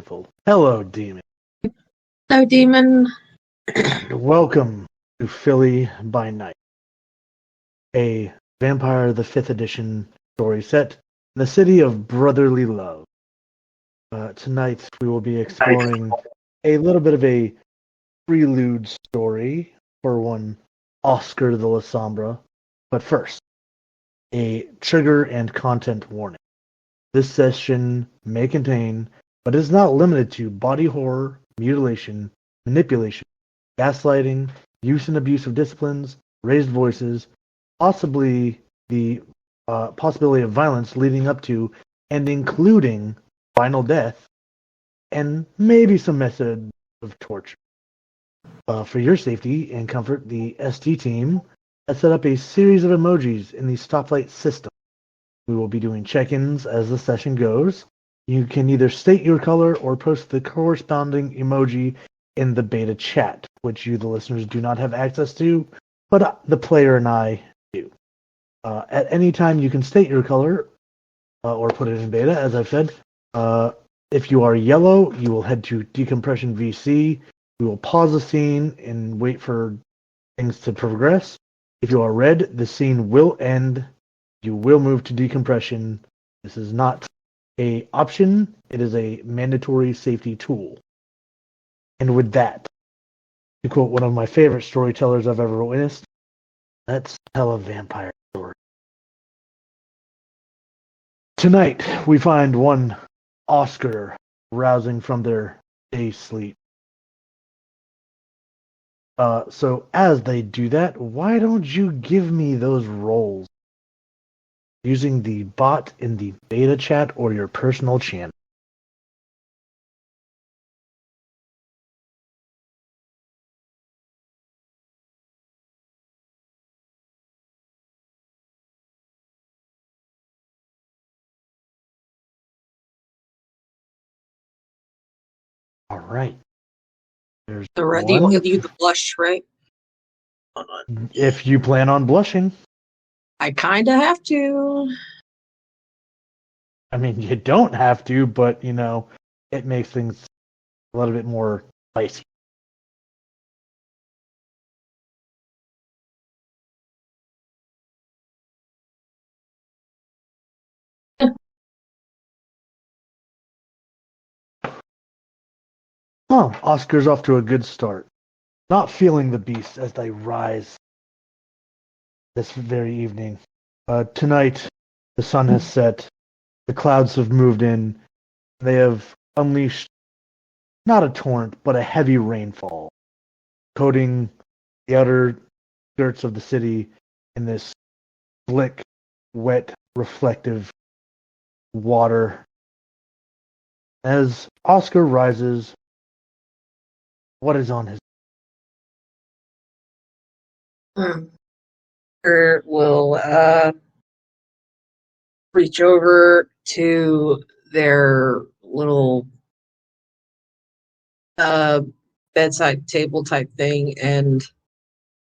Wonderful. Hello, Demon. Hello, Demon. Welcome to Philly by Night, a Vampire the 5th edition story set in the city of brotherly love. Tonight we will be exploring a little bit of a prelude story for one Oscar the Lasombra. But first, a trigger and content warning. This session may contain, but is not limited to, body horror, mutilation, manipulation, gaslighting, use and abuse of disciplines, raised voices, possibly the possibility of violence leading up to and including final death, and maybe some method of torture. For your safety and comfort, the ST team has set up a series of emojis in the stoplight system. We will be doing check-ins as the session goes. You can either state your color or post the corresponding emoji in the beta chat, which you, the listeners, do not have access to, but the player and I do. At any time, you can state your color or put it in beta, as I've said. If you are yellow, you will head to Decompression VC. We will pause the scene and wait for things to progress. If you are red, the scene will end. You will move to decompression. This is not an option. It is a mandatory safety tool. And with that, to quote one of my favorite storytellers I've ever witnessed, let's tell a vampire story. Tonight, we find one Oscar rousing from their day sleep. So as they do that, why don't you give me those rolls using the bot in the beta chat or your personal channel? All right. There's Already one. with you the blush, right? Hold on. If you plan on blushing. I kind of have to. I mean, you don't have to, but, it makes things a little bit more spicy. Oh, Oscar's off to a good start. Not feeling the beast as they rise this very evening. Tonight, the sun has set. The clouds have moved in. They have unleashed not a torrent, but a heavy rainfall, coating the outer skirts of the city in this slick, wet, reflective water. As Oscar rises, what is on his... Or will reach over to their little bedside table type thing, and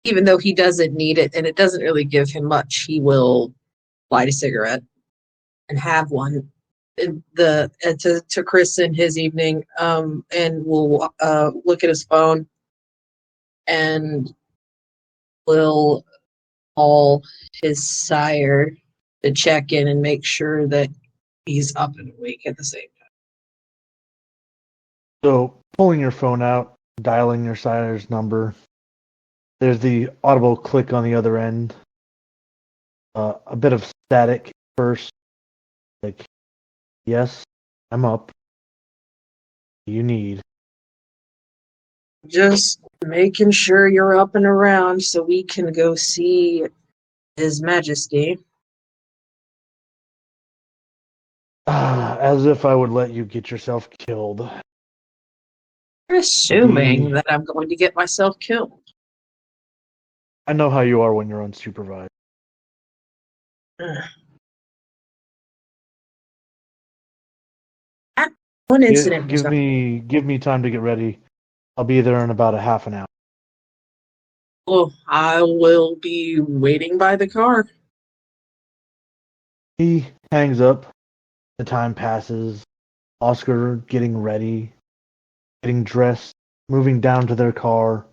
even though he doesn't need it and it doesn't really give him much, he will light a cigarette and have one to christen his evening, and will look at his phone and will call his sire to check in and make sure that he's up and awake at the same time. So, pulling your phone out, dialing your sire's number, there's the audible click on the other end. A bit of static first. Like, yes, I'm up. You need... Just making sure you're up and around so we can go see His Majesty. As if I would let you get yourself killed. You're assuming that I'm going to get myself killed. I know how you are when you're unsupervised. One incident. Give me time to get ready. I'll be there in about a half an hour. Well, I will be waiting by the car. He hangs up. The time passes. Oscar getting ready, getting dressed, moving down to their car.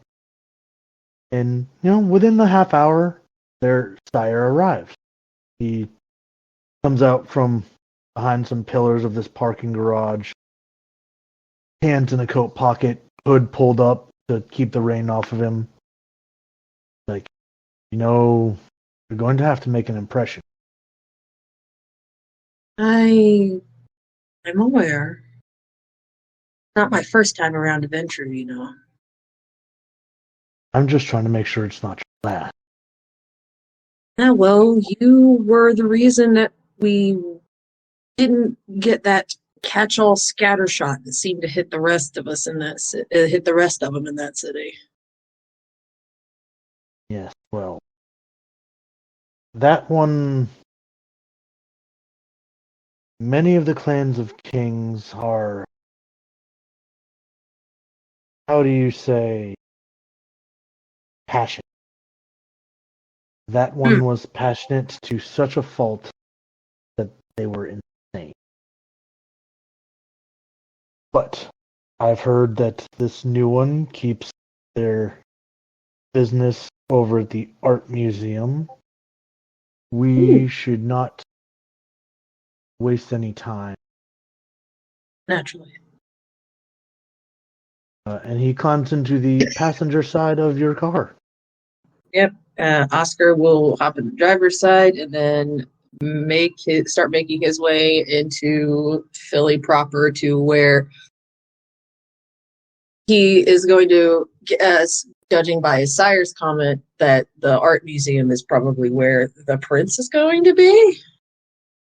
And, within the half hour, their sire arrives. He comes out from behind some pillars of this parking garage, hands in a coat pocket, hood pulled up to keep the rain off of him. Like, you're going to have to make an impression. I'm aware. Not my first time around adventure, I'm just trying to make sure it's not your last. Yeah, well, you were the reason that we didn't get that catch-all scatter shot that seemed to hit the rest of us in that hit the rest of them in that city. Yes, well, that one. Many of the clans of kings are, how do you say, passionate. That one was passionate to such a fault that they were insane. But I've heard that this new one keeps their business over at the art museum. We should not waste any time. Naturally. And he climbs into the passenger side of your car. Yep. Oscar will hop in the driver's side and then start making his way into Philly proper to where he is going to, judging by his sire's comment, that the art museum is probably where the prince is going to be.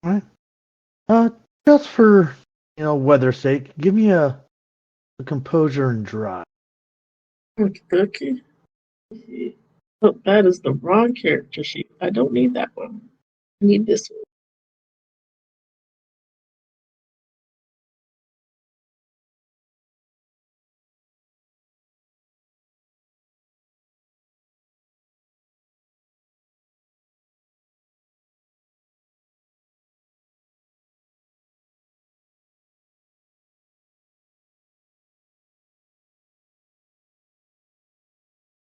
All right. Just for weather's sake, give me a composure and drive. Okay. Oh, that is the wrong character sheet. I don't need that one. I need this one.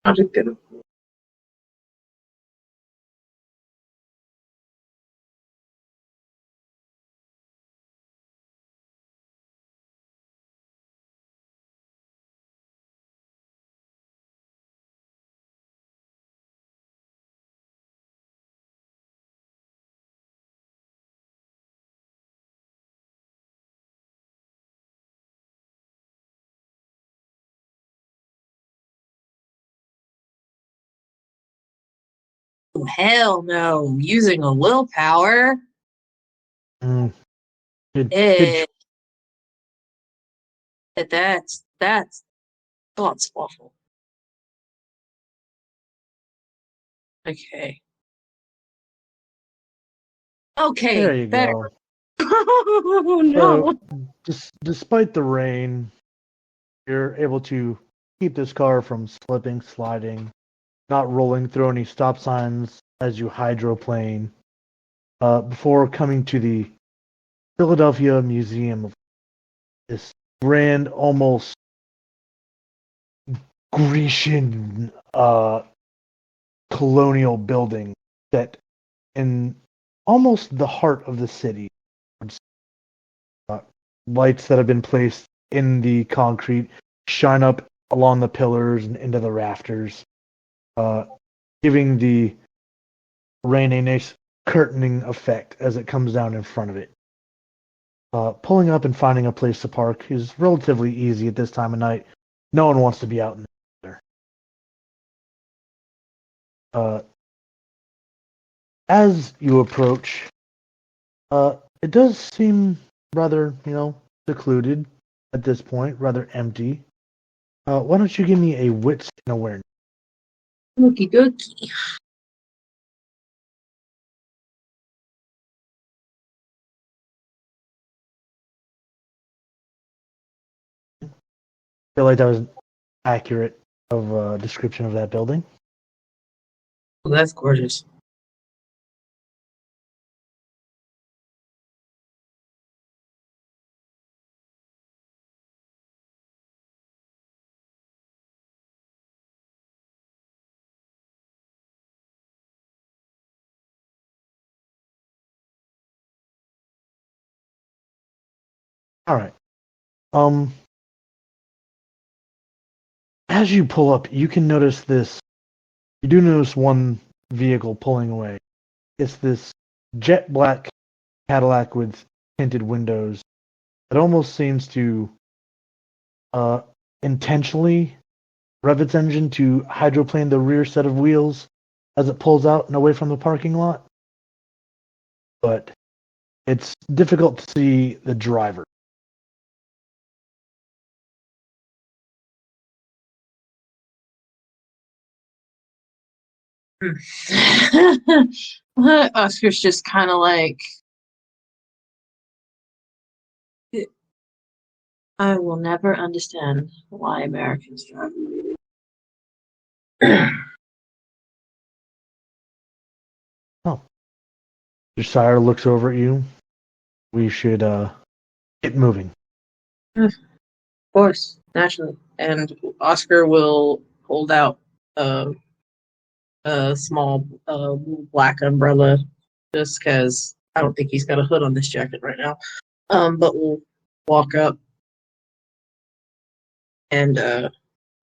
I'm just gonna. Oh, hell no. Using a willpower. Good That's oh, it's awful. Okay. There Okay, you better. go. Oh So, no. despite the rain, you're able to keep this car from slipping, sliding, not rolling through any stop signs as you hydroplane. Before coming to the Philadelphia Museum of this grand, almost Grecian colonial building that in almost the heart of the city. Uh, Lights that have been placed in the concrete shine up along the pillars and into the rafters, uh, giving the rain a nice curtaining effect as it comes down in front of it. Pulling up and finding a place to park is relatively easy at this time of night. No one wants to be out in there. As you approach, it does seem rather, secluded at this point, rather empty. Why don't you give me a wits and awareness? Okie dokie. I feel like that was accurate of a description of that building. Oh, that's gorgeous. All right. As you pull up, you can notice this. You do notice one vehicle pulling away. It's this jet black Cadillac with tinted windows. It almost seems to uh, intentionally rev its engine to hydroplane the rear set of wheels as it pulls out and away from the parking lot. But it's difficult to see the driver. Oscar's just kind of like, I will never understand why Americans drive. Oh. Your sire looks over at you. We should get moving. Of course, naturally. And Oscar will hold out a small black umbrella just because I don't think he's got a hood on this jacket right now. But we'll walk up and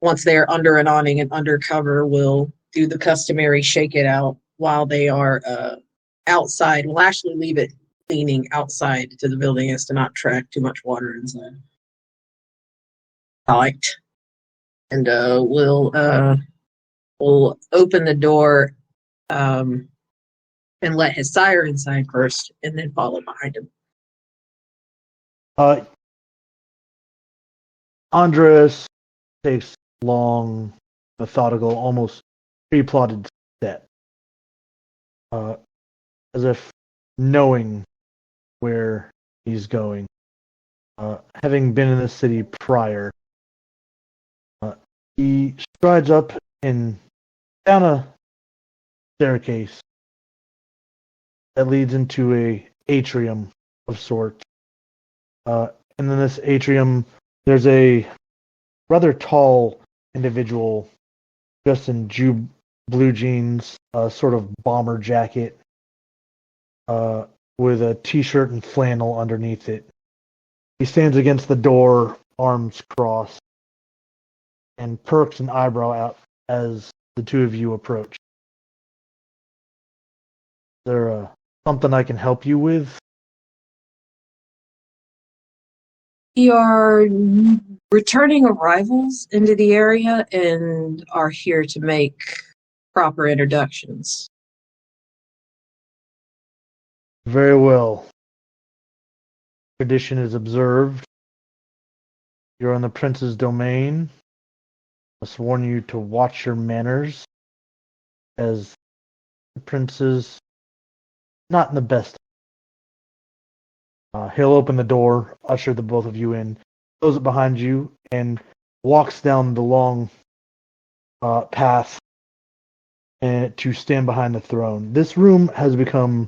once they're under an awning and under cover, we'll do the customary shake it out while they are outside. We'll actually leave it leaning outside to the building as to not track too much water inside. I liked. And we'll open the door and let his sire inside first, and then follow behind him. Andres takes long, methodical, almost pre-plotted step, as if knowing where he's going. Having been in the city prior, he strides up and down a staircase that leads into a atrium of sorts. And in this atrium, there's a rather tall individual dressed in blue jeans, sort of bomber jacket, with a t-shirt and flannel underneath it. He stands against the door, arms crossed, and perks an eyebrow out as the two of you approach. Is there something I can help you with? We are returning arrivals into the area and are here to make proper introductions. Very well. Tradition is observed. You're on the prince's domain. I must warn you to watch your manners, as the prince is not in the best. He'll open the door, usher the both of you in, close it behind you, and walks down the long path to stand behind the throne. This room has become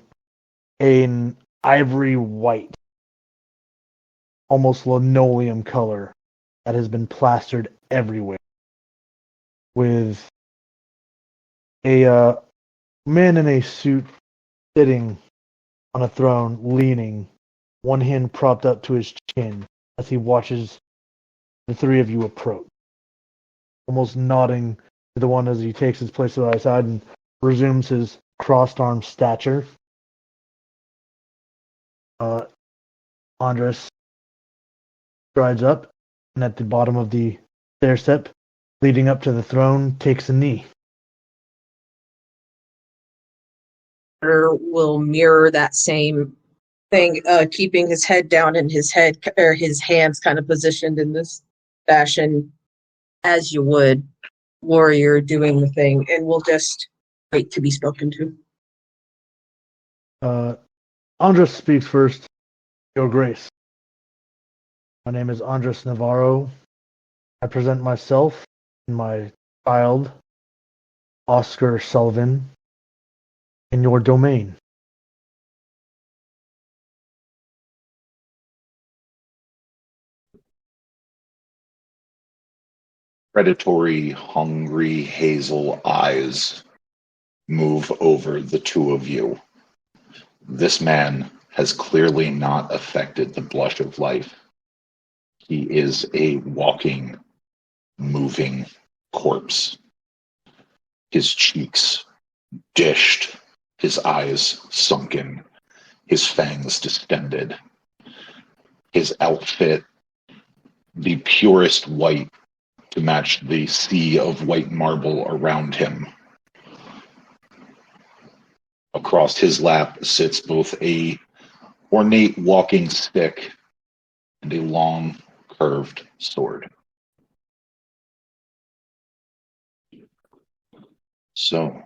an ivory white, almost linoleum color that has been plastered everywhere, with a man in a suit sitting on a throne, leaning, one hand propped up to his chin as he watches the three of you approach, almost nodding to the one as he takes his place by his side and resumes his crossed-armed stature. Andres strides up, and at the bottom of the stair step leading up to the throne, takes a knee. Will mirror that same thing, keeping his head down and his hands kind of positioned in this fashion, as you would warrior doing the thing, and we'll just wait to be spoken to. Andres speaks first. Your Grace, my name is Andres Navarro. I present myself and my child, Oscar Sullivan, in your domain. Predatory, hungry, hazel eyes move over the two of you. This man has clearly not affected the blush of life He is a walking, moving corpse. His cheeks dished, his eyes sunken, his fangs distended. His outfit, the purest white to match the sea of white marble around him. Across his lap sits both a ornate walking stick and a long, curved sword. So,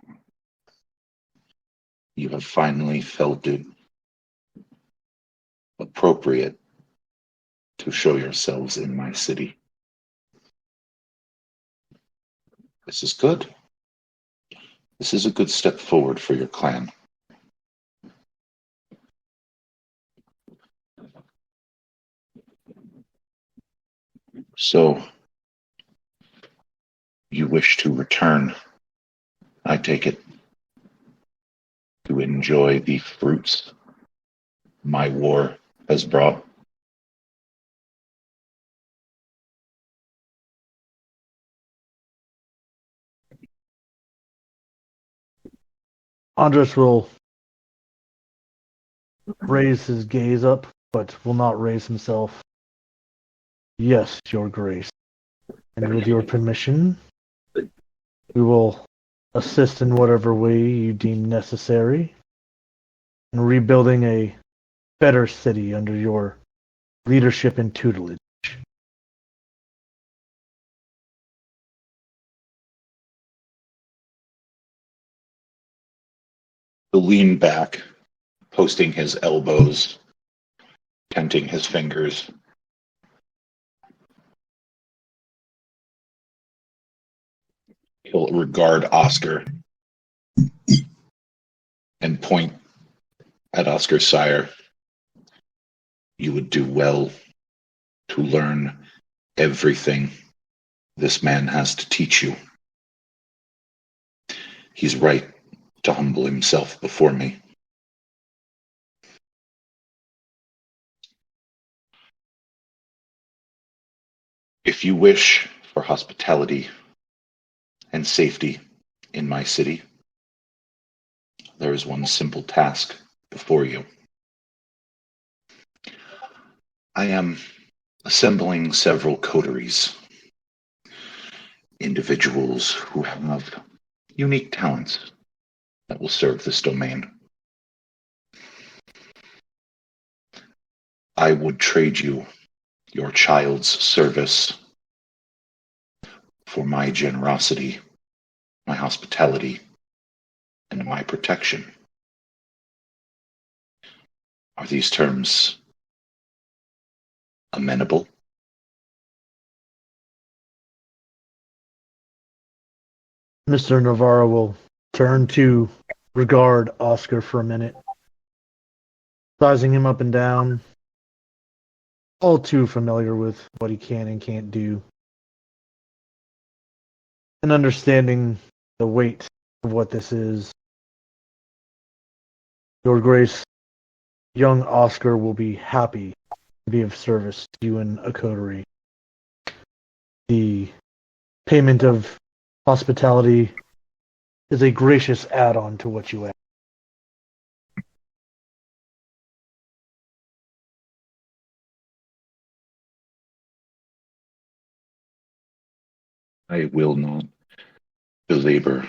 you have finally felt it appropriate to show yourselves in my city. This is good. This is a good step forward for your clan. So, you wish to return, I take it, to enjoy the fruits my war has brought. Andres will raise his gaze up, but will not raise himself. Yes, Your Grace. And with your permission, we will assist in whatever way you deem necessary in rebuilding a better city under your leadership and tutelage. He'll lean back, posting his elbows, tenting his fingers. He'll regard Oscar and point at Oscar's sire. You would do well to learn everything this man has to teach you. He's right to humble himself before me. If you wish for hospitality and safety in my city, there is one simple task before you. I am assembling several coteries, individuals who have unique talents that will serve this domain. I would trade you your child's service for my generosity, my hospitality, and my protection. Are these terms amenable? Mr. Navarro will turn to regard Oscar for a minute, sizing him up and down, all too familiar with what he can and can't do, and understanding the weight of what this is. Your Grace, young Oscar will be happy to be of service to you in a coterie. The payment of hospitality is a gracious add-on to what you ask. I will not belabor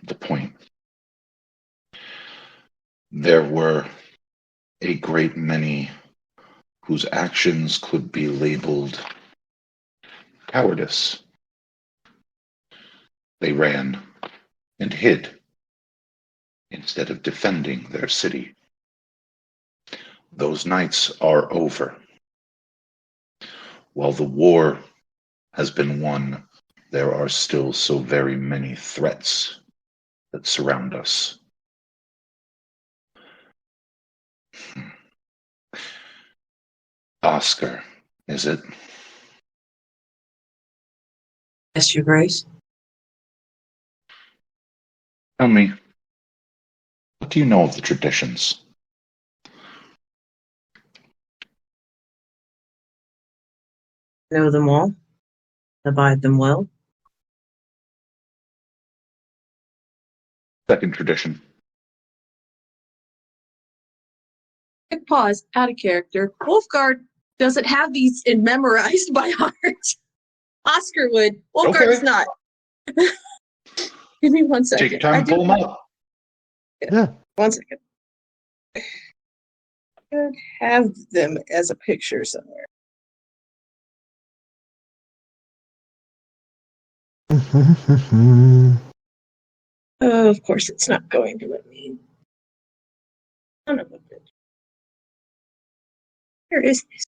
the point. There were a great many whose actions could be labeled cowardice. They ran and hid instead of defending their city. Those nights are over. While the war has been won, there are still so very many threats that surround us. Oscar, is it? Yes, Your Grace. Tell me, what do you know of the traditions? Know them all. Abide them well. Second tradition. Quick pause, out of character. Wolfguard doesn't have these memorized by heart. Oscar would. Wolfguard's Okay. not. Give me 1 second. Take your time and pull them up. Yeah. 1 second. I could have them as a picture somewhere. Of course, it's not going to let me. Son of a bitch. Where is this?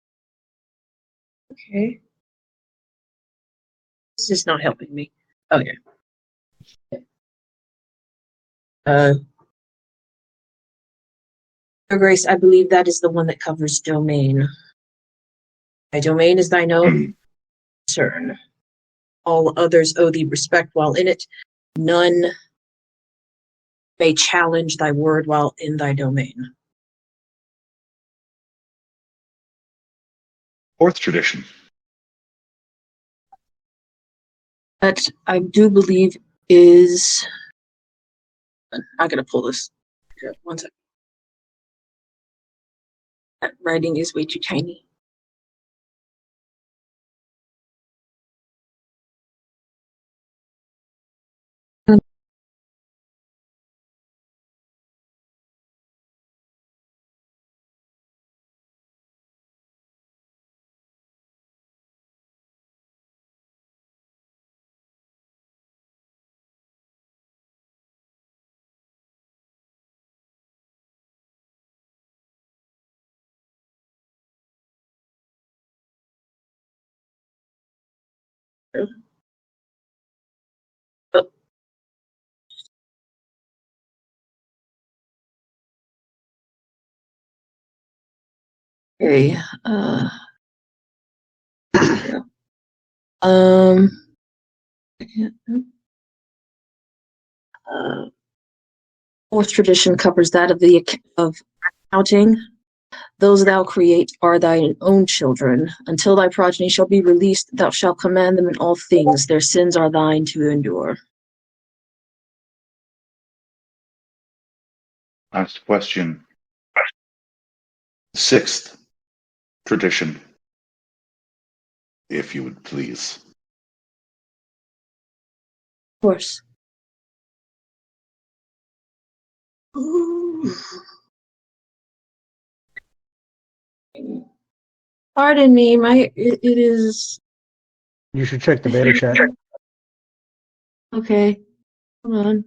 Okay. This is not helping me. Okay. Your Grace, I believe that is the one that covers domain. Thy domain is thine own concern. All others owe thee respect while in it. None may challenge thy word while in thy domain. Fourth tradition. That I do believe is. I'm going to pull this. Here, 1 second. That writing is way too tiny. Oh. Okay. Yeah. Fourth tradition covers that of accounting. Those thou create are thine own children. Until thy progeny shall be released, thou shalt command them in all things. Their sins are thine to endure. Last question. Sixth tradition. If you would please. Of course. Ooh. Pardon me, it is You should check the beta chat. okay. Hold on.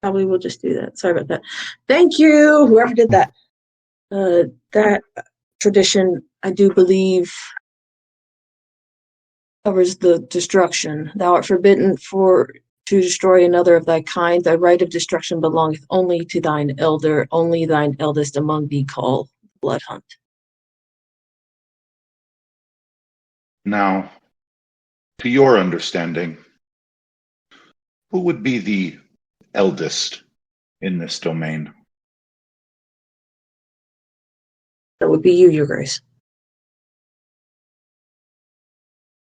Probably we'll just do that. Sorry about that. Thank you, whoever did that. That tradition, I do believe, covers the destruction. Thou art forbidden to destroy another of thy kind. Thy right of destruction belongeth only to thine elder. Only thine eldest among thee call blood hunt. Now, to your understanding, who would be the eldest in this domain? That would be you, Your Grace.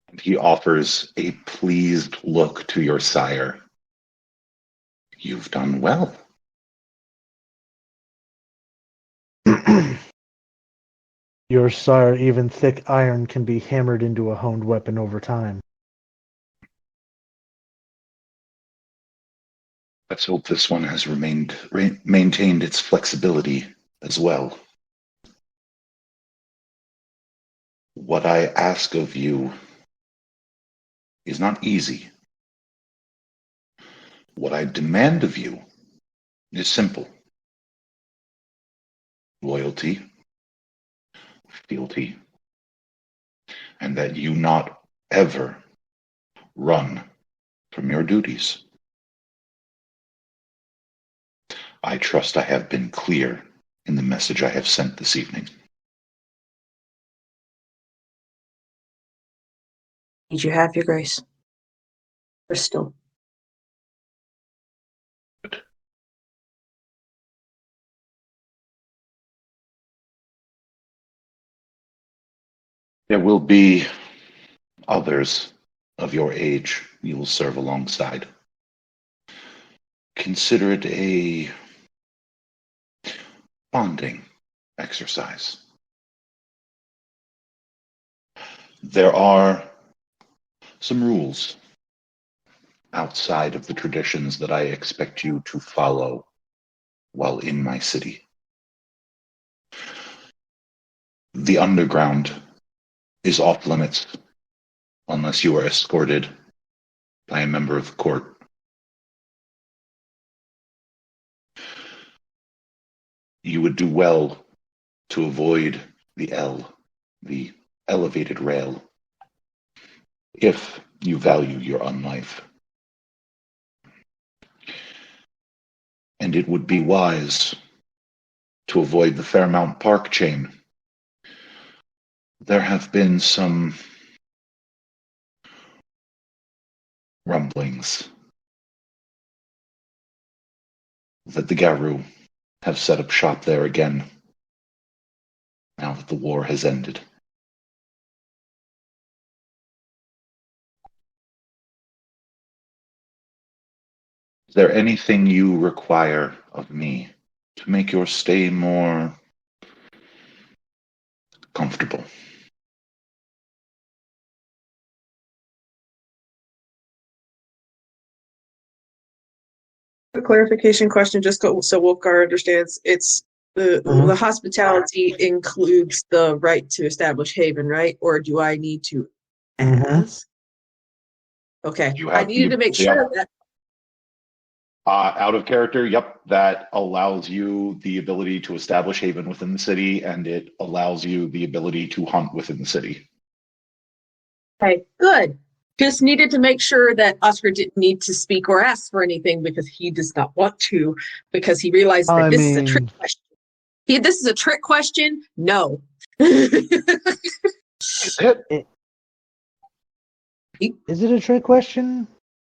And he offers a pleased look to your sire. You've done well. Your sire, even thick iron can be hammered into a honed weapon over time. Let's hope this one has maintained its flexibility as well. What I ask of you is not easy. What I demand of you is simple. Loyalty, fealty, and that you not ever run from your duties. I trust I have been clear in the message I have sent this evening. Did you have, Your Grace? Crystal. There will be others of your age you will serve alongside. Consider it a bonding exercise. There are some rules outside of the traditions that I expect you to follow while in my city. The underground is off limits unless you are escorted by a member of the court. You would do well to avoid the elevated rail, if you value your own life. And it would be wise to avoid the Fairmount Park chain. There have been some rumblings that the Garou have set up shop there again, now that the war has ended. Is there anything you require of me to make your stay more comfortable? A clarification question, just so Wolfgar understands. It's the hospitality includes the right to establish haven, right? Or do I need to ask? Okay, I needed to make sure that. Out of character, yep, that allows you the ability to establish haven within the city, and it allows you the ability to hunt within the city. Okay, good. Just needed to make sure that Oscar didn't need to speak or ask for anything because he does not want to, because he realized that this is a trick question. This is a trick question? No. Is it a trick question?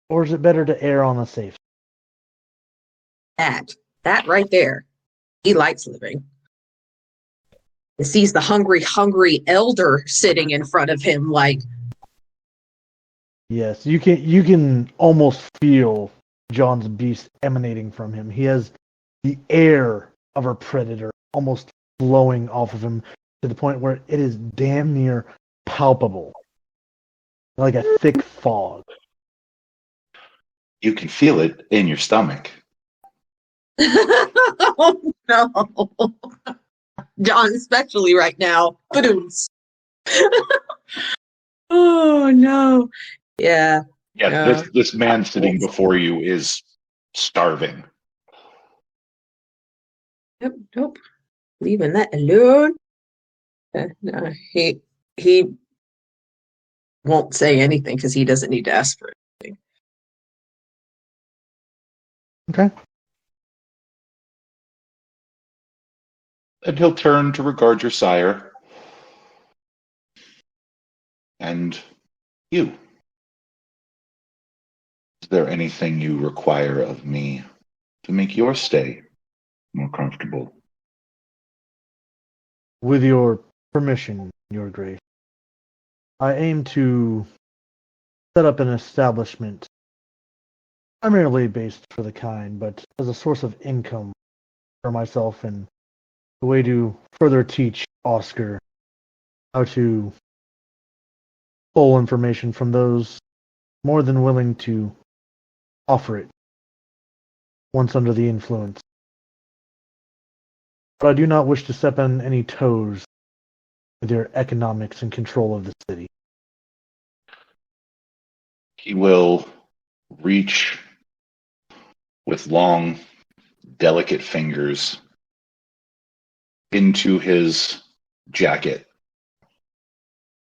Or is it better to err on the safe? That right there. He likes living. He sees the hungry elder sitting in front of him like. Yes, you can almost feel John's beast emanating from him. He has the air of a predator almost flowing off of him to the point where it is damn near palpable. Like a thick fog. You can feel it in your stomach. Oh no. John, especially right now. Oh no. Yeah. Yeah, this man sitting before you is starving. Nope. Leaving that alone. No, he won't say anything because he doesn't need to ask for anything. Okay. And he'll turn to regard your sire. And you. Is there anything you require of me to make your stay more comfortable? With your permission, Your Grace, I aim to set up an establishment primarily based for the kind, but as a source of income for myself and a way to further teach Oscar how to pull information from those more than willing to offer it once under the influence. But I do not wish to step on any toes with your economics and control of the city. He will reach with long, delicate fingers into his jacket,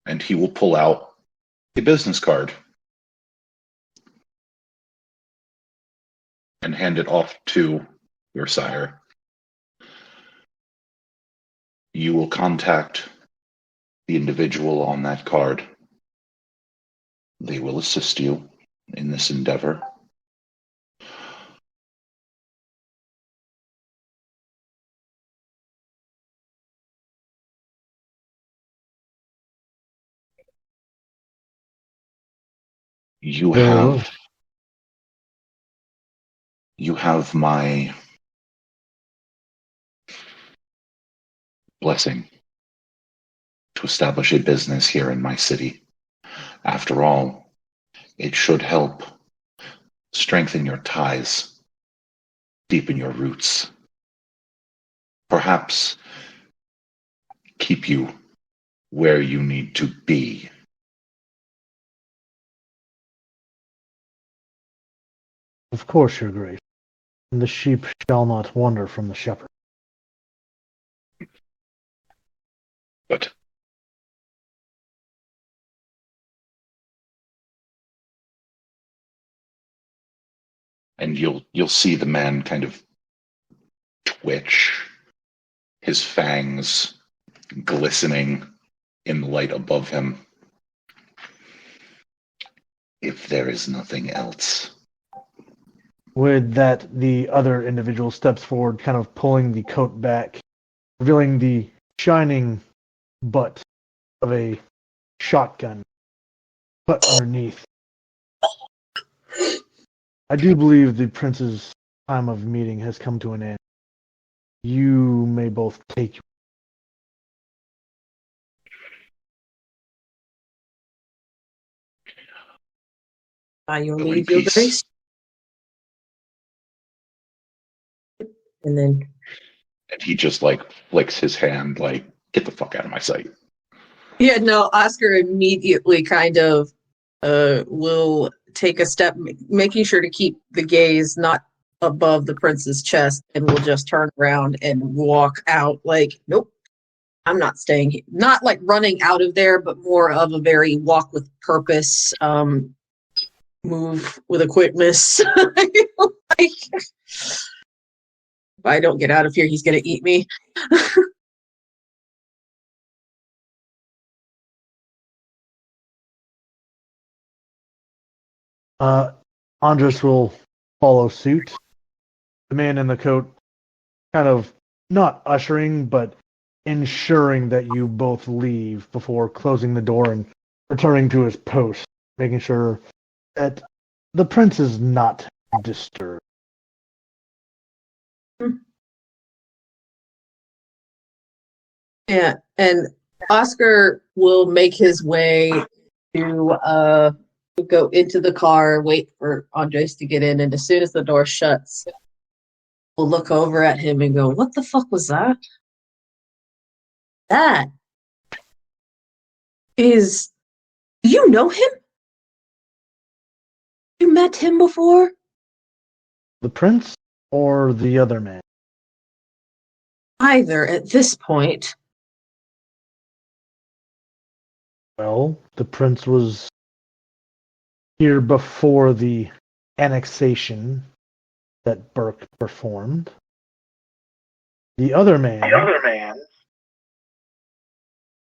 and he will pull out a business card and hand it off to your sire. You will contact the individual on that card. They will assist you in this endeavor. You Very well. have my blessing to establish a business here in my city. After all, it should help strengthen your ties, deepen your roots, perhaps keep you where you need to be. Of course, your grace. And the sheep shall not wander from the shepherd. But and you'll see the man kind of twitch, his fangs glistening in the light above him. If there is nothing else. With that, the other individual steps forward, kind of pulling the coat back, revealing the shining butt of a shotgun put underneath. I do believe the prince's time of meeting has come to an end. You may both take your... By your Go in leave, your peace. grace. And then And he just like flicks his hand like, get the fuck out of my sight. yeah, no, Oscar immediately kind of will take a step, making sure to keep the gaze not above the prince's chest, and will just turn around and walk out like, nope, I'm not staying here. Not like running out of there, but more of a very walk with purpose, move with a quickness. Like, if I don't get out of here, he's going to eat me. Andres will follow suit. The man in the coat kind of not ushering, but ensuring that you both leave before closing the door and returning to his post, making sure that the prince is not disturbed. Yeah, and Oscar will make his way to go into the car, wait for Andres to get in, and as soon as the door shuts, we'll look over at him and go, "What the fuck was that? That is, do you know him? You met him before?" The prince or the other man? Either at this point. Well, the prince was here before the annexation that Burke performed. The other man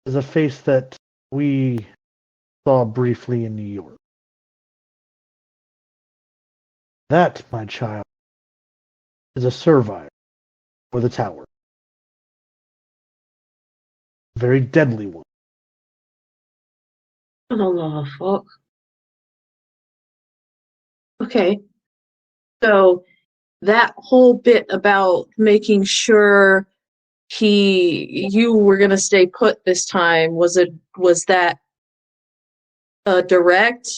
is a face that we saw briefly in New York. That, my child, is a servitor for the tower. A very deadly one. Oh, fuck. Okay. So that whole bit about making sure you were gonna stay put this time, was that a direct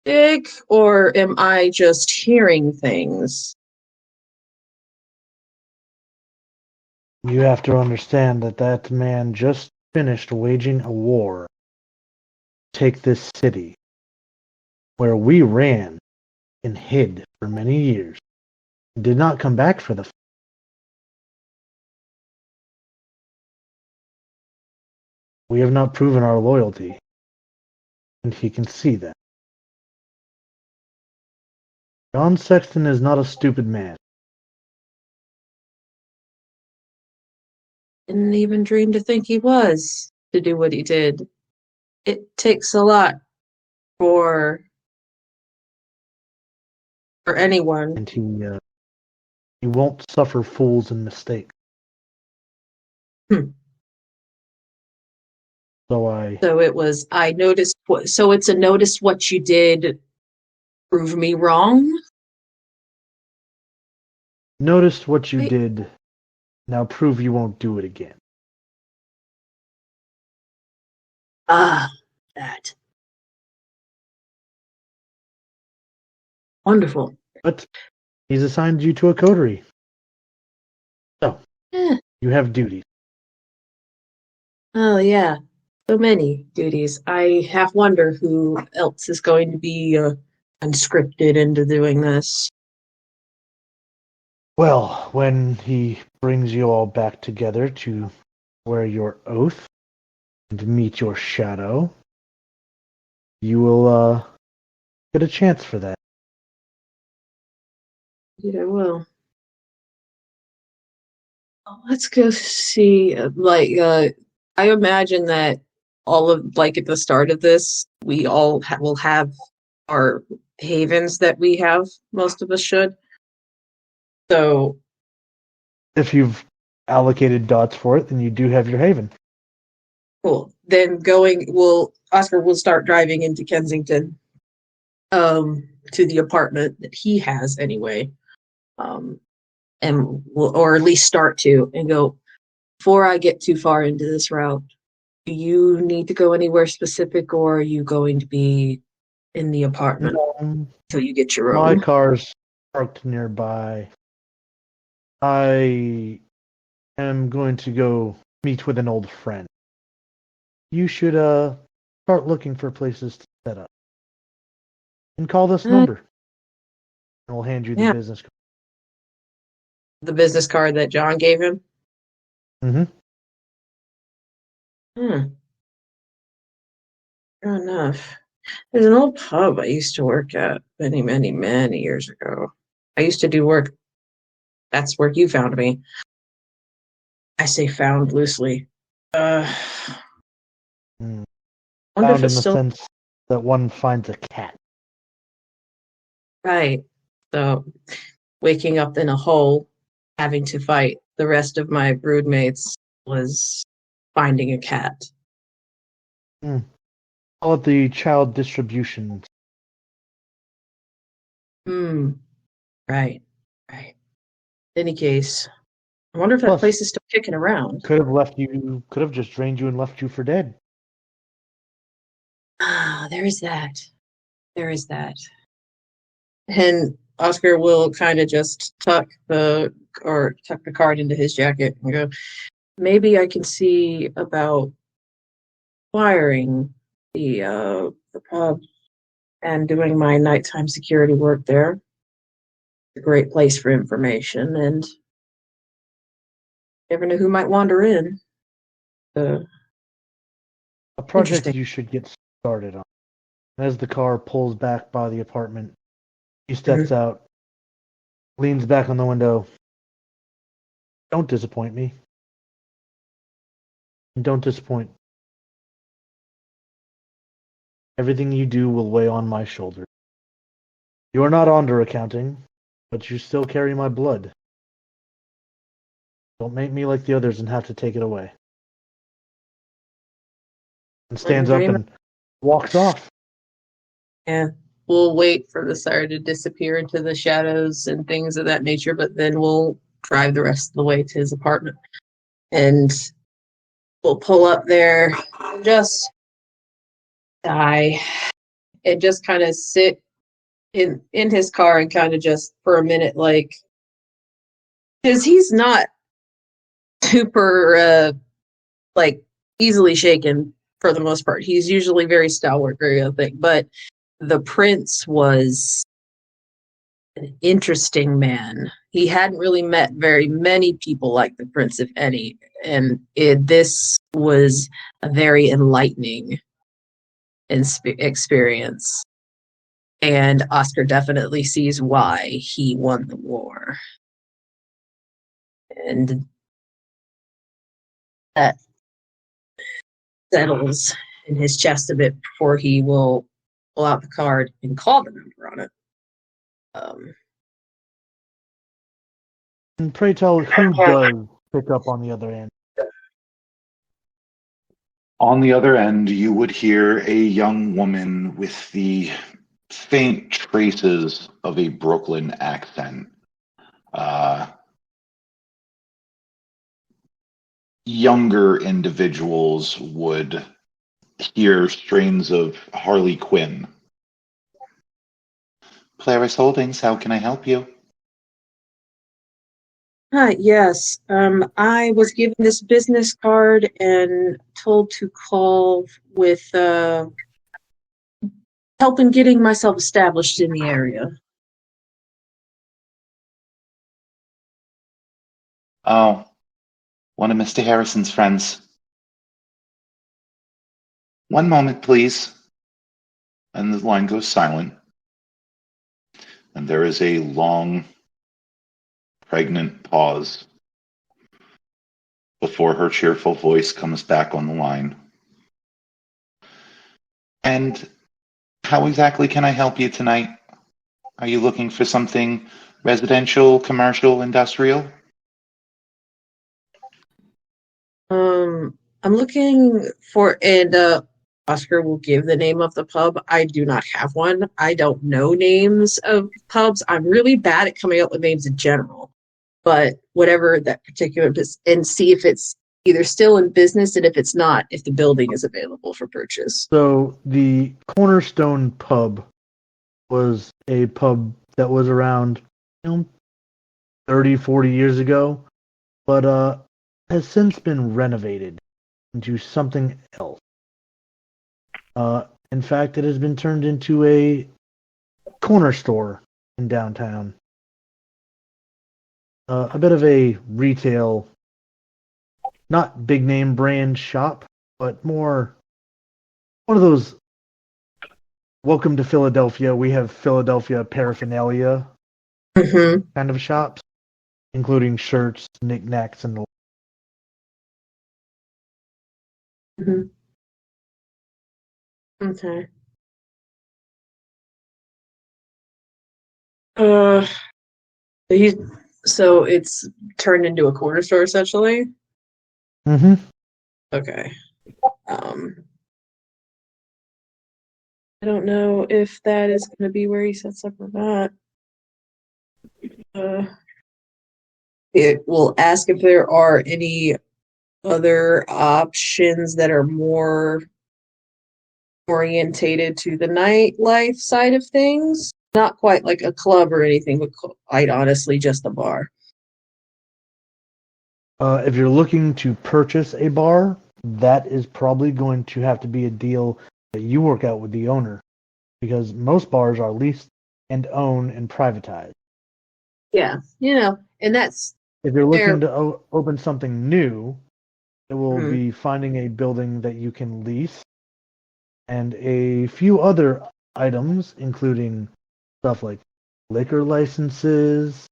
dig, or am I just hearing things? You have to understand that that man just finished waging a war to take this city, where we ran and hid for many years, and did not come back for the fight. We have not proven our loyalty, and he can see that. John Sexton is not a stupid man. Didn't even dream to think he was to do what he did. It takes a lot for anyone. And he won't suffer fools and mistakes. Hmm. So So it was, I noticed, so it's a notice what you did prove me wrong. Noticed what you Wait. did. Now prove you won't do it again. Ah, that. Wonderful. But he's assigned you to a coterie. So, Eh, you have duties. oh, yeah. So many duties. I half wonder who else is going to be unscripted into doing this. Well, when he brings you all back together to wear your oath and meet your shadow, you will get a chance for that. Yeah, well. Let's go see. I imagine that all of, like, at the start of this, we all will have our havens that we have. Most of us should. So, If you've allocated dots for it, then you do have your haven. cool. Then Oscar will start driving into Kensington, to the apartment that he has anyway, and or at least start to, and go, before I get too far into this route, do you need to go anywhere specific, or are you going to be in the apartment until you get your My own? car's parked nearby. I am going to go meet with an old friend. You should start looking for places to set up. And call this number. And we'll hand you the Yeah. business card. The business card that John gave him? Mm-hmm. Fair enough. There's an old pub I used to work at many, many, many years ago. I used to do work. That's where you found me. I say found loosely. Wonder if Found in it's the still sense that one finds a cat. right. So, waking up in a hole, having to fight the rest of my broodmates was finding a cat. Call it the child distribution. Right. Right. In any case, I wonder if that Plus, place is still kicking around. could have just drained you and left you for dead. Ah, there is that. There is that. And Oscar will kind of just tuck the card into his jacket and go, maybe I can see about wiring the pub and doing my nighttime security work there. It's a great place for information, and you never know who might wander in. A project you should get started on. As the car pulls back by the apartment, he steps out, leans back on the window. Don't disappoint me. Don't disappoint. Everything you do will weigh on my shoulders. You are not under accounting, but you still carry my blood. Don't make me like the others and have to take it away. And stands up and walks off. Yeah, we'll wait for the sire to disappear into the shadows and things of that nature, but then we'll drive the rest of the way to his apartment. And we'll pull up there and just die and just kind of sit in his car and kind of just for a minute, like, because he's not super like easily shaken for the most part. He's usually very stalwart, very thing. But the prince was an interesting man. He hadn't really met very many people like the prince, if any, and this was a very enlightening experience. And Oscar definitely sees why he won the war. And that settles in his chest a bit before he will pull out the card and call the number on it. And pray tell, who does pick up on the other end? On the other end, you would hear a young woman with the faint traces of a Brooklyn accent. Younger individuals would hear strains of Harley Quinn. Polaris Holdings, how can I help you? Hi, yes. I was given this business card and told to call with help in getting myself established in the area. Oh, one of Mr. Harrison's friends. One moment, please. And the line goes silent. And there is a long, pregnant pause before her cheerful voice comes back on the line. And how exactly can I help you tonight? Are you looking for something residential, commercial, industrial? I'm looking for, and Oscar will give the name of the pub. I do not have one. I don't know names of pubs. I'm really bad at coming up with names in general. But whatever that particular and see if it's either still in business, and if it's not, if the building is available for purchase. So the Cornerstone Pub was a pub that was around 30, 40 years ago, but has since been renovated into something else. In fact, it has been turned into a corner store in downtown. A bit of a retail, not big name brand shop, but more one of those welcome to Philadelphia. We have Philadelphia paraphernalia kind of shops, including shirts, knickknacks, and the Okay. He's so it's turned into a corner store essentially. Okay. I don't know if that is going to be where he sets up or not. It will ask if there are any other options that are more orientated to the nightlife side of things. Not quite like a club or anything, but quite honestly, just a bar. If you're looking to purchase a bar, that is probably going to have to be a deal that you work out with the owner, because most bars are leased and owned and privatized. Yeah, and that's If you're looking fair. to open something new, it will be finding a building that you can lease and a few other items, including stuff like liquor licenses,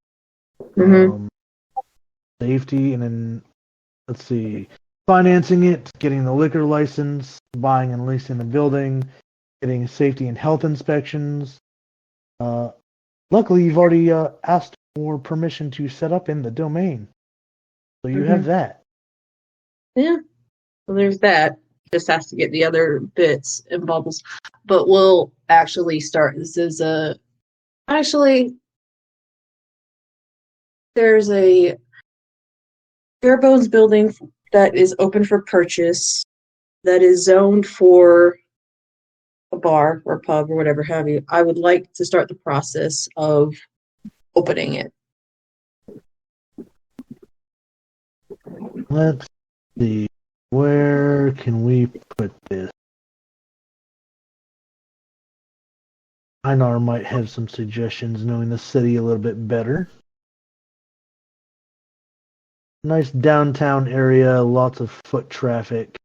safety, and then let's see, financing it, getting the liquor license, buying and leasing the building, getting safety and health inspections. Luckily, you've already asked for permission to set up in the domain, so you have that. Yeah, well, there's that. Just has to get the other bits and bubbles. But we'll actually start. This is there's a bare bones building that is open for purchase that is zoned for a bar or pub or whatever have you. I would like to start the process of opening it. Let's see. Where can we put this? Einar might have some suggestions knowing the city a little bit better. Nice downtown area, lots of foot traffic.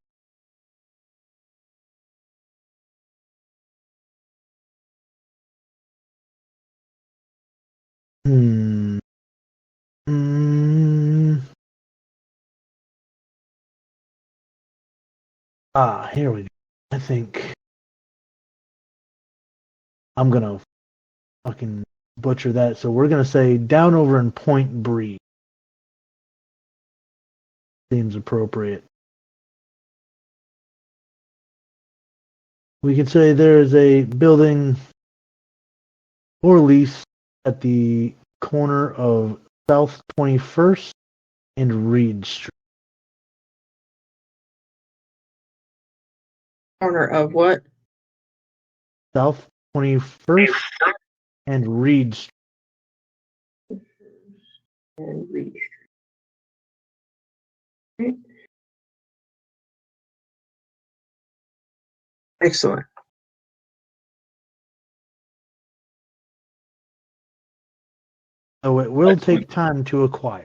Here we go. I think I'm gonna fucking butcher that. So we're gonna say down over in Point Breeze. Seems appropriate. We could say there is a building for lease at the corner of South 21st and Reed Street. Corner of what? South 21st and Reed Street. And Reed Street. Excellent. So it will Excellent. take time to acquire.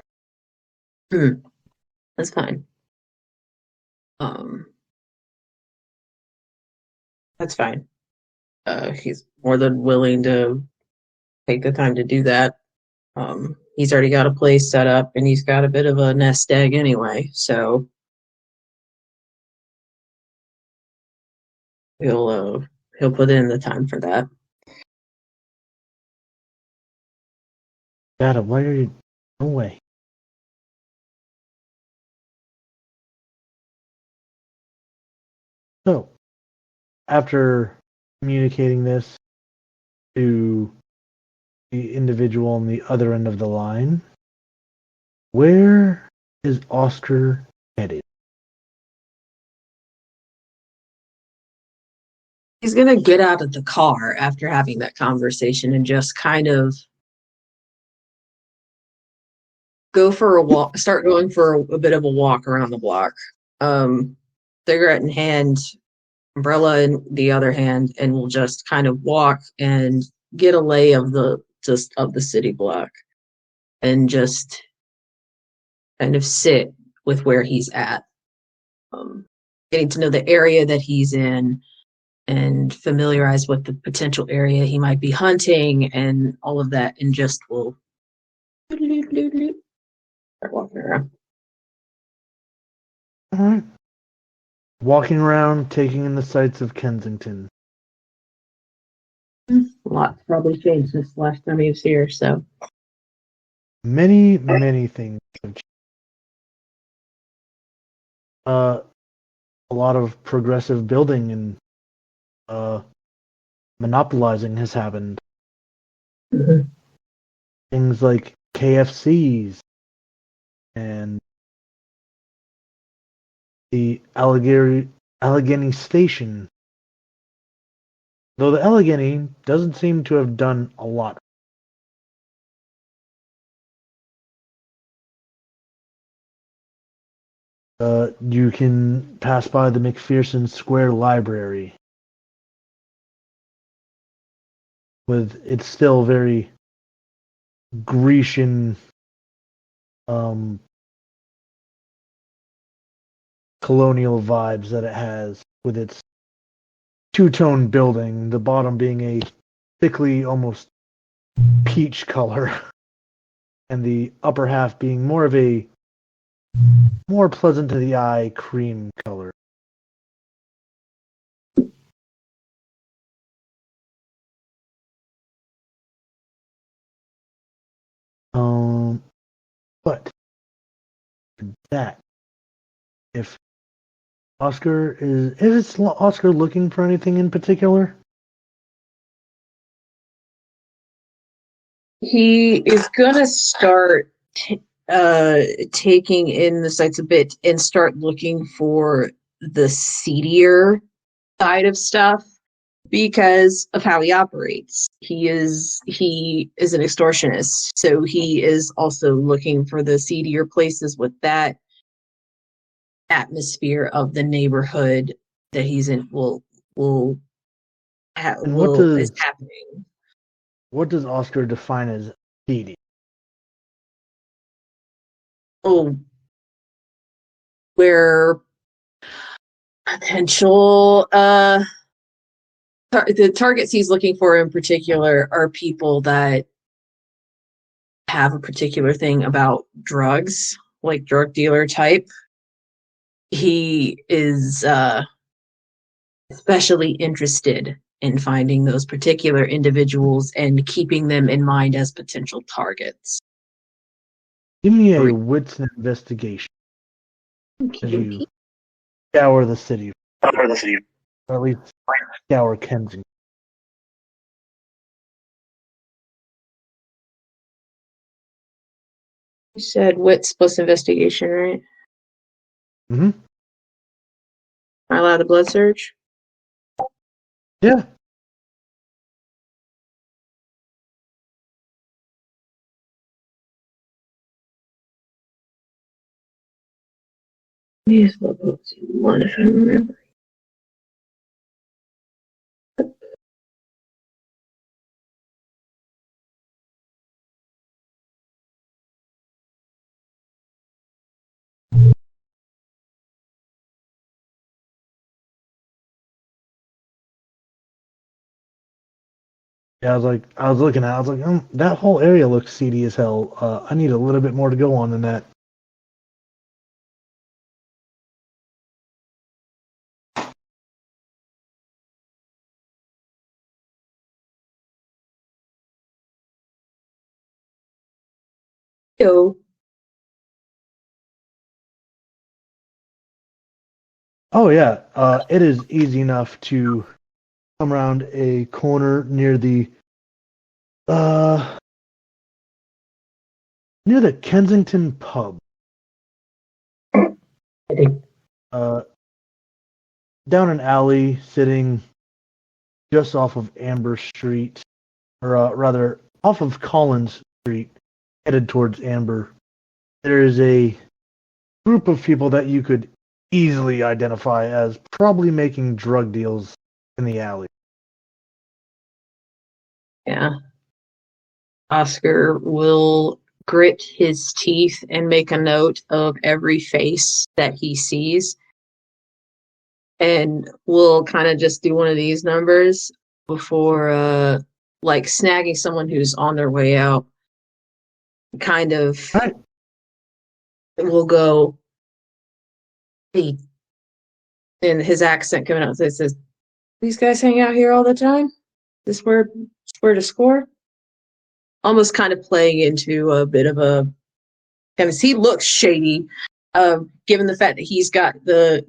That's fine. That's fine. He's more than willing to take the time to do that. He's already got a place set up, and he's got a bit of a nest egg anyway, so he'll put in the time for that. Dada, why are you? No way. So, after communicating this to the individual on the other end of the line, where is Oscar headed? He's gonna get out of the car after having that conversation and just kind of go for a walk, start going for a bit of a walk around the block. Cigarette in hand, umbrella in the other hand, and we'll just kind of walk and get a lay of the city block and just kind of sit with where he's at. Getting to know the area that he's in and familiarize with the potential area he might be hunting and all of that, and just will start walking around. All right. Walking around, taking in the sights of Kensington. A lot probably changed since the last time he was here, so. Many, many things have changed. A lot of progressive building and monopolizing has happened. Mm-hmm. Things like KFCs and the Allegheny Station. Though the Allegheny doesn't seem to have done a lot. You can pass by the McPherson Square Library. With it's still very Grecian colonial vibes that it has, with its two-tone building, the bottom being a thickly almost peach color and the upper half being more of a more pleasant to the eye cream color. But that if it's Oscar looking for anything in particular? He is gonna start taking in the sights a bit and start looking for the seedier side of stuff because of how he operates. He is an extortionist, so he is also looking for the seedier places with that atmosphere of the neighborhood that he's in is happening. What does Oscar define as seedy? Oh, where potential the targets he's looking for in particular are people that have a particular thing about drugs, like drug dealer type. He is especially interested in finding those particular individuals and keeping them in mind as potential targets. Give me a wits and investigation as you scour the city. Or at least scour Kensington. You said wits plus investigation, right? Mm-hmm. Am I allowed a blood surge? Yeah. Yes, level 1 if I remember. Yeah, I was looking at it, I was like, that whole area looks seedy as hell. I need a little bit more to go on than that. Yo. Oh yeah, it is easy enough to come around a corner uh near the Kensington pub. I think. Uh, down an alley, sitting just off of Amber Street, or rather off of Collins Street, headed towards Amber. There is a group of people that you could easily identify as probably making drug deals in the alley. Yeah. Oscar will grit his teeth and make a note of every face that he sees. And we'll kind of just do one of these numbers before like snagging someone who's on their way out. Kind of All right. we'll go, hey, and his accent coming out says, these guys hang out here all the time? This where to score? Almost kind of playing into a bit of a, because he looks shady, given the fact that he's got the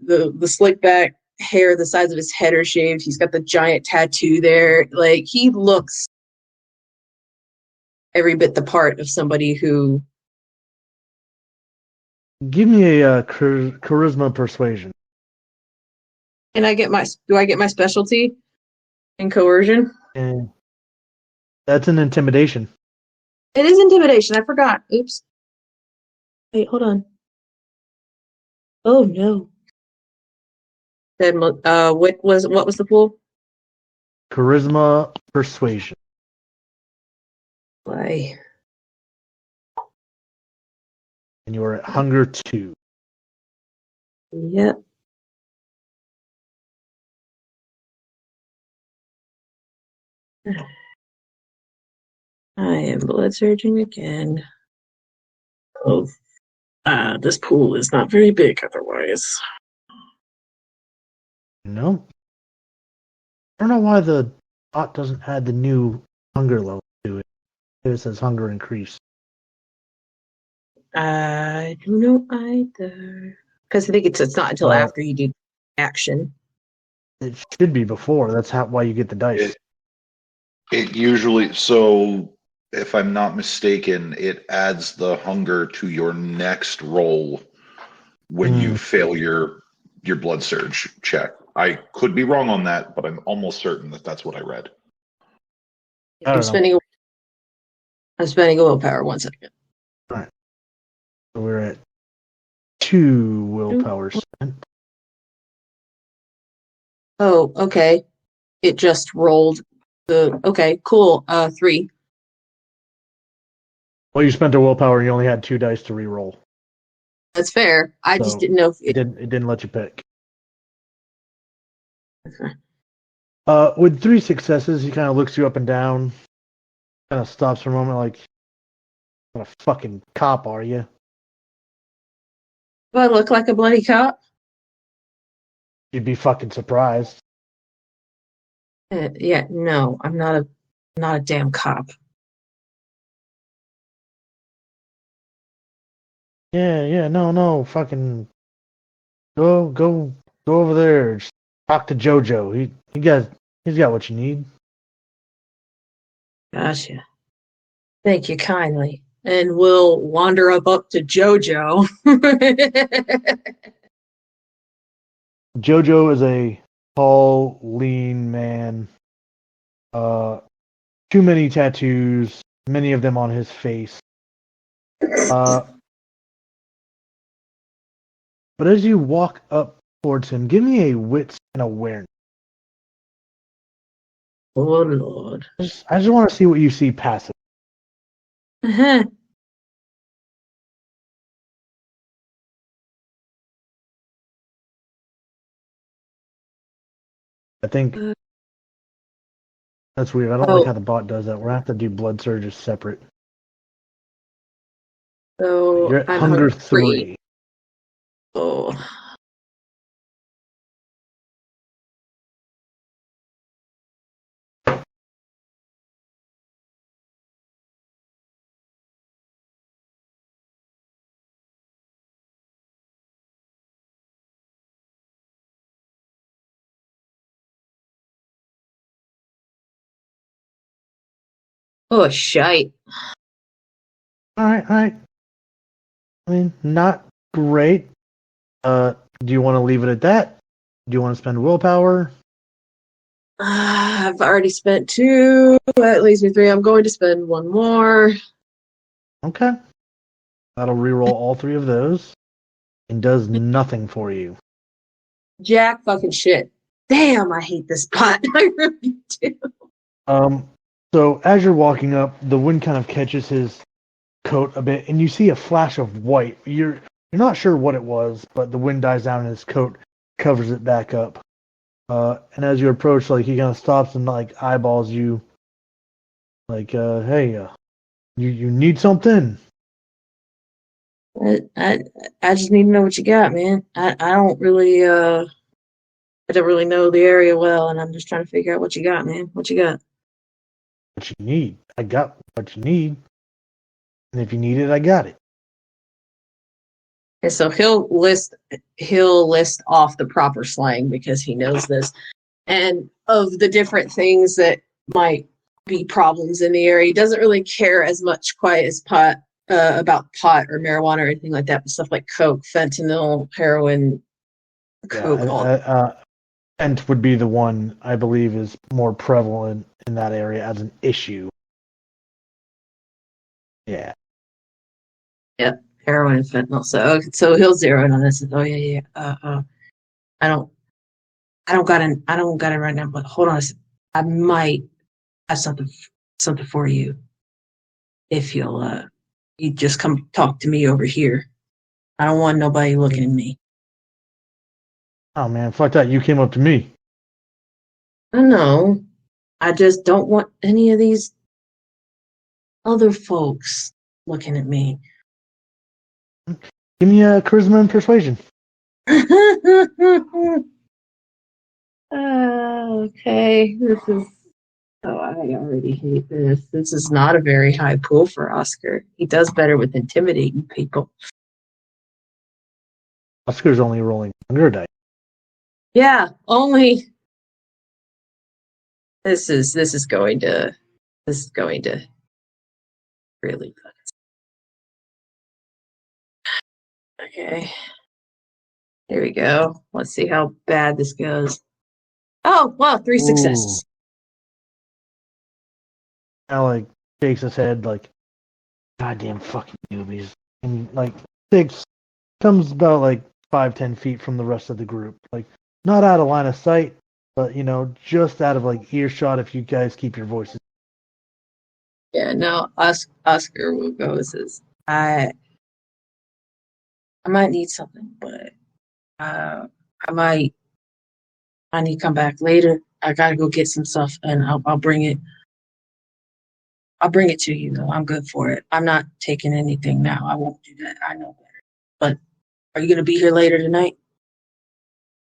slick back hair the size of his head are shaved. He's got the giant tattoo there. Like, he looks every bit the part of somebody who. Give me a charisma persuasion. And do I get my specialty in coercion? And that's an intimidation. It is intimidation. I forgot. Oops. Wait, hold on. Oh no. Then what was the pool? Charisma persuasion. Why? And you are at hunger 2. Yep. I am blood surging again. Oh, this pool is not very big otherwise. No. I don't know why the bot doesn't add the new hunger level to it. It says hunger increase. I don't know either. Because I think it's not until after you do action. It should be before. That's why you get the dice. It usually, so if I'm not mistaken, it adds the hunger to your next roll when you fail your blood surge check. I could be wrong on that, but I'm almost certain that that's what I read. I'm spending a willpower. 1 second. All right. So we're at 2 willpower spent. Oh, okay. It just rolled okay, cool. 3. Well, you spent a willpower and you only had 2 dice to re-roll. That's fair. I just didn't know if it didn't let you pick. Okay. With 3 successes, he kind of looks you up and down, kind of stops for a moment, like, "What a fucking cop are you?" Do I look like a bloody cop? You'd be fucking surprised. Yeah, no, I'm not a damn cop. Yeah, no, fucking go over there. Just talk to JoJo. He's got what you need. Gotcha. Thank you kindly. and will wander up to Jojo. Jojo is a tall, lean man. Too many tattoos, many of them on his face. But as you walk up towards him, give me a wits and awareness. Oh, Lord. I just want to see what you see passive. Uh-huh. I think that's weird. I don't like how the bot does that. We're going to have to do blood surges separate. So You're at I'm hunger hungry. 3. Oh. Oh, shite. All right. I mean, not great. Do you want to leave it at that? Do you want to spend willpower? I've already spent 2. That leaves me 3. I'm going to spend 1 more. Okay. That'll reroll all 3 of those and does nothing for you. Jack fucking shit. Damn, I hate this pot. I really do. So as you're walking up, the wind kind of catches his coat a bit, and you see a flash of white. You're not sure what it was, but the wind dies down and his coat covers it back up. And as you approach, like, he kind of stops and like eyeballs you, like, hey, you need something? I just need to know what you got, man. I don't really know the area well, and I'm just trying to figure out what you got, man. What you got? What you need? I got what you need, and if you need it, I got it. And so he'll list off the proper slang because he knows this, and of the different things that might be problems in the area. He doesn't really care as much quite as pot about pot or marijuana or anything like that, but stuff like coke, fentanyl, heroin, coke. Kent would be the one I believe is more prevalent in that area as an issue. Yeah. Yep, heroin and fentanyl. So he'll zero in on this. Oh yeah. I don't got it right now. But hold on, I might have something for you if you just come talk to me over here. I don't want nobody looking at me. Oh man, fuck that! You came up to me. I know. I just don't want any of these other folks looking at me. Give me a charisma and persuasion. Okay, this is. Oh, I already hate this. This is not a very high pool for Oscar. He does better with intimidating people. Oscar's only rolling hunger dice. Yeah, only. This is going to really. Okay. Here we go. Let's see how bad this goes. Oh, wow, 3 successes. Alec shakes his head like, goddamn fucking newbies. And like, Six comes about like 5-10 feet from the rest of the group. Like, not out of line of sight, but, just out of like earshot if you guys keep your voices. Yeah, no, Oscar will go and says, I might need something, but I need to come back later. I gotta go get some stuff, and I'll bring it. I'll bring it to you, though. I'm good for it. I'm not taking anything now. I won't do that. I know better. But are you gonna be here later tonight?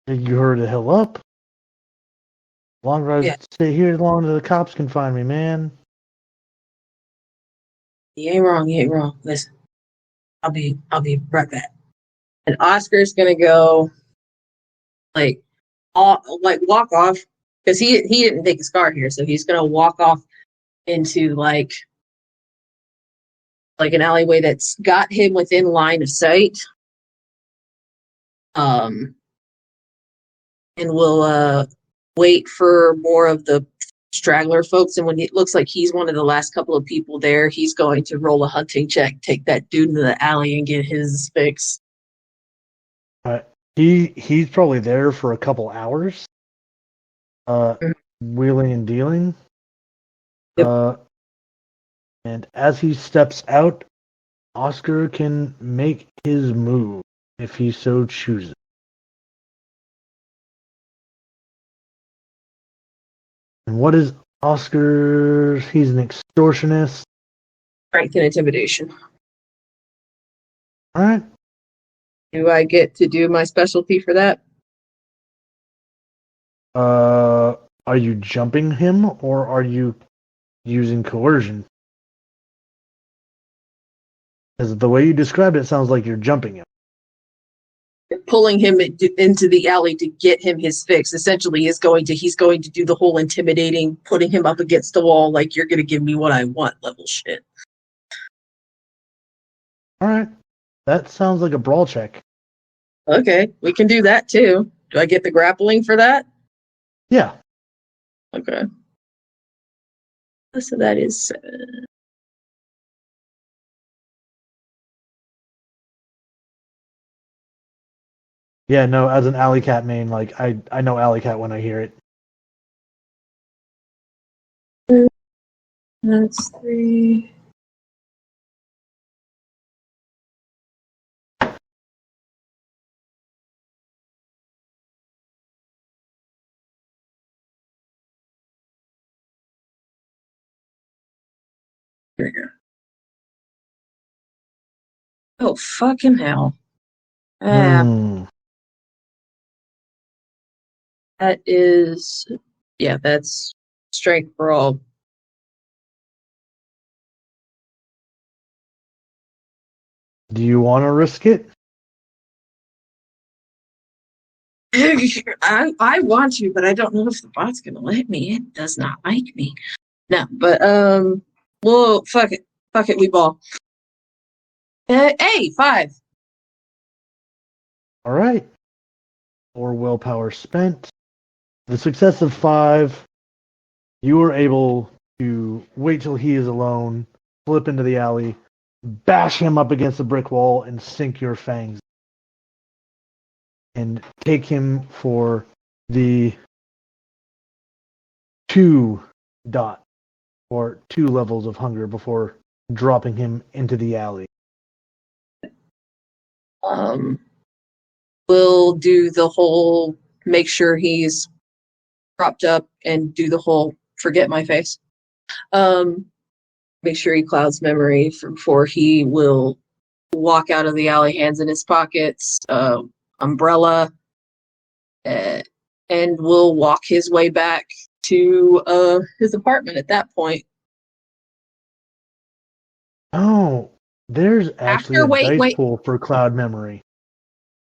You hurry the hell up. As long as I stay here, as long as the cops can find me, man. You ain't wrong. Listen, I'll be right back. And Oscar's gonna go, walk off because he didn't take his car here, so he's gonna walk off into like an alleyway that's got him within line of sight. And we'll wait for more of the straggler folks. And when it looks like he's one of the last couple of people there, he's going to roll a hunting check, take that dude into the alley, and get his fix. He's probably there for a couple hours, wheeling and dealing. Yep. And as he steps out, Oscar can make his move if he so chooses. And what is Oscar's? He's an extortionist. Strength and intimidation. All right. Do I get to do my specialty for that? Are you jumping him or are you using coercion? Because the way you described it sounds like you're jumping him. Pulling him into the alley to get him his fix. Essentially, he's going to do the whole intimidating, putting him up against the wall, like you're going to give me what I want level shit. All right. That sounds like a brawl check. Okay, we can do that too. Do I get the grappling for that? Yeah. Okay. So that is... Yeah, no, as an alley cat main, like I know alley cat when I hear it. That's 3. Here we go. Oh, fucking hell. That is... Yeah, that's strength for all. Do you want to risk it? I want to, but I don't know if the bot's gonna let me. It does not like me. No, but well, fuck it, we ball. Hey, 5. All right. 4 willpower spent. The success of 5. You are able to wait till he is alone, flip into the alley, bash him up against the brick wall, and sink your fangs. And take him for the 2 dot, or 2 levels of hunger before dropping him into the alley. We'll do the whole, make sure he's propped up and do the whole forget my face. Make sure he clouds memory before he will walk out of the alley, hands in his pockets, umbrella, and will walk his way back to his apartment at that point. Oh, there's actually a dice pool for cloud memory.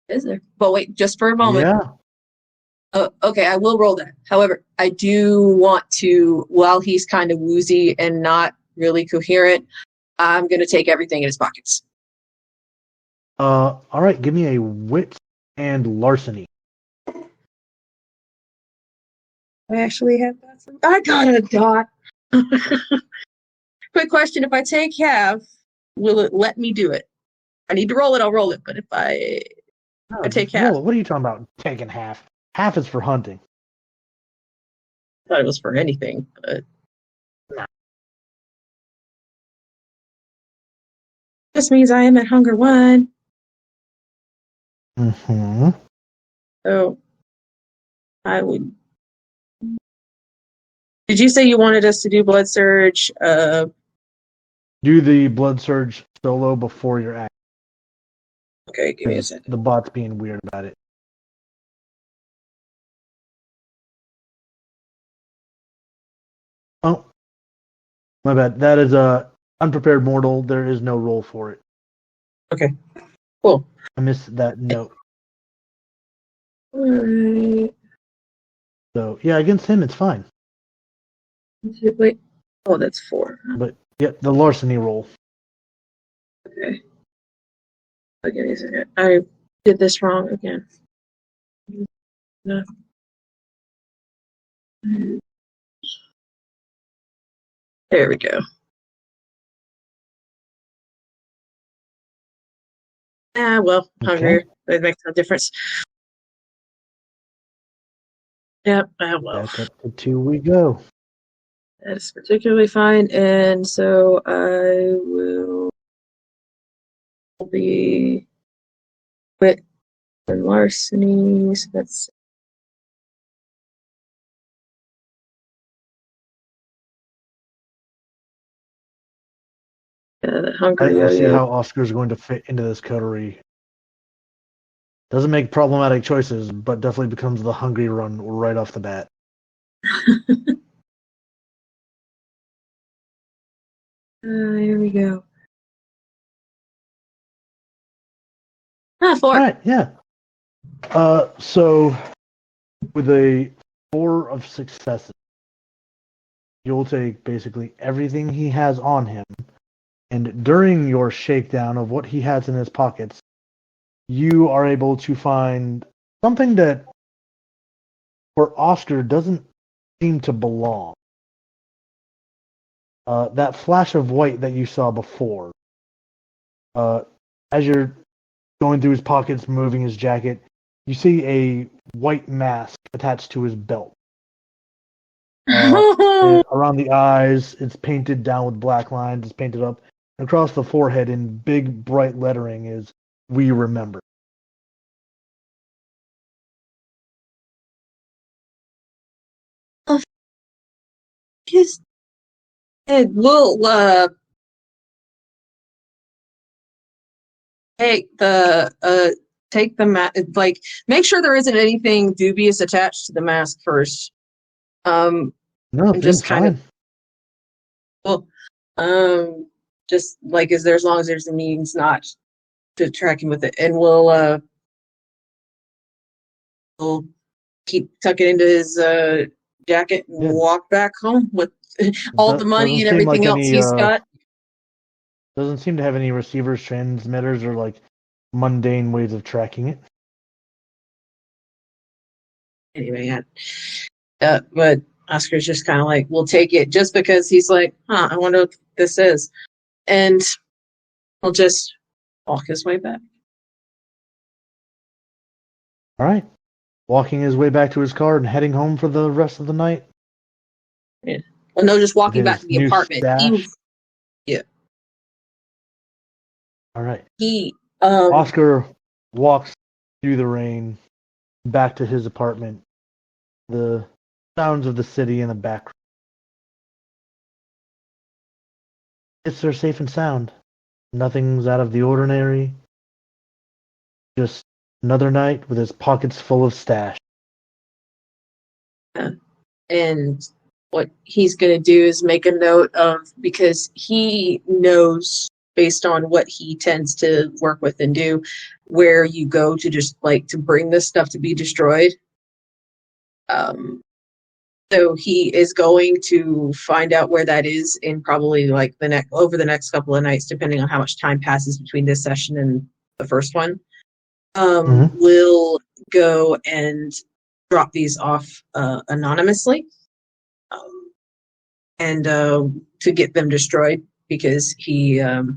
Is there? But wait, just for a moment. Yeah. Okay, I will roll that. However, I do want to, while he's kind of woozy and not really coherent, I'm going to take everything in his pockets. All right, give me a wit and larceny. I actually have that. I got a dot. Quick question: if I take half, will it let me do it? I need to roll it. I'll roll it. But if I take half, what are you talking about? Taking half? Half is for hunting. I thought it was for anything, but no. This means I am at hunger 1. Mm-hmm. So I would. Did you say you wanted us to do blood surge? Do the blood surge solo before your act. Okay, give me a second. The bot's being weird about it. Oh, my bad. That is a unprepared mortal. There is no roll for it. Okay, cool. I missed that note. Alright. So yeah, against him it's fine. Wait. Oh, that's 4. But yeah, the larceny roll. Okay. Okay, a second. I did this wrong again. No. There we go. Well, hungrier. It makes no difference. Yep, well. Back up to 2 we go. That is particularly fine, and so I will be quit for larceny. So that's the I hungry don't see yo-yo. how Oscar's going to fit into this coterie. Doesn't make problematic choices, but definitely becomes the hungry run right off the bat. Here we go. 4. All right, yeah. So with a 4 of successes, you'll take basically everything he has on him, and during your shakedown of what he has in his pockets, you are able to find something that for Oscar doesn't seem to belong. That flash of white that you saw before, as you're going through his pockets, moving his jacket, you see a white mask attached to his belt. Around the eyes, it's painted down with black lines. It's painted up. And across the forehead, in big, bright lettering, is "We Remember." Just we'll take the mask. Like, make sure there isn't anything dubious attached to the mask first. No, and just kind fine. of just like as long as there's a means not to track him with it, and we'll keep tucking into his jacket and walk back home with all the money and everything else he's got. Doesn't seem to have any receivers, transmitters, or like mundane ways of tracking it. Anyway, but Oscar's just kind of like, we'll take it, just because he's like, I wonder what this is. And he'll just walk his way back. All right. Walking his way back to his car and heading home for the rest of the night. Yeah. Well, no, just walking back to the apartment. Yeah. All right. Oscar walks through the rain back to his apartment. The sounds of the city in the background. It's there safe and sound. Nothing's out of the ordinary. Just another night with his pockets full of stash. And what he's going to do is make a note of, because he knows, based on what he tends to work with and do, where you go to just like to bring this stuff to be destroyed. So he is going to find out where that is in probably like over the next couple of nights, depending on how much time passes between this session and the first one. We'll go and drop these off anonymously, and to get them destroyed, because he, you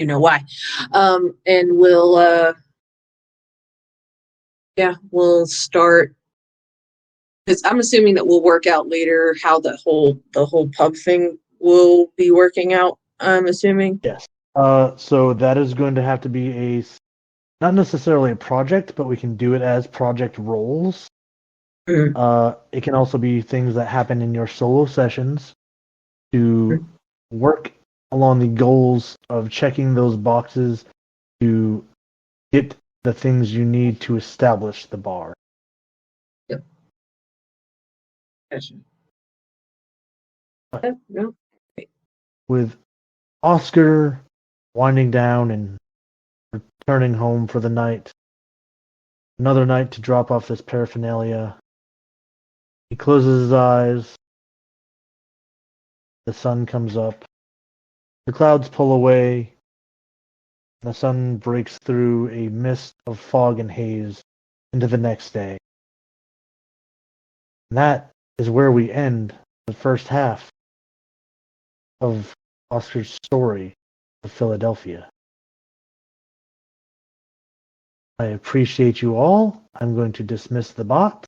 know why. And we'll start, because I'm assuming that we'll work out later how the whole pub thing will be working out. I'm assuming. Yes. So that is going to have to be not necessarily a project, but we can do it as project roles. It can also be things that happen in your solo sessions to work along the goals of checking those boxes to get the things you need to establish the bar. Yep. Gotcha. No. With Oscar winding down and returning home for the night, another night to drop off this paraphernalia, he closes his eyes. The sun comes up. The clouds pull away. The sun breaks through a mist of fog and haze into the next day. And that is where we end the first half of Oscar's story of Philadelphia. I appreciate you all. I'm going to dismiss the bot.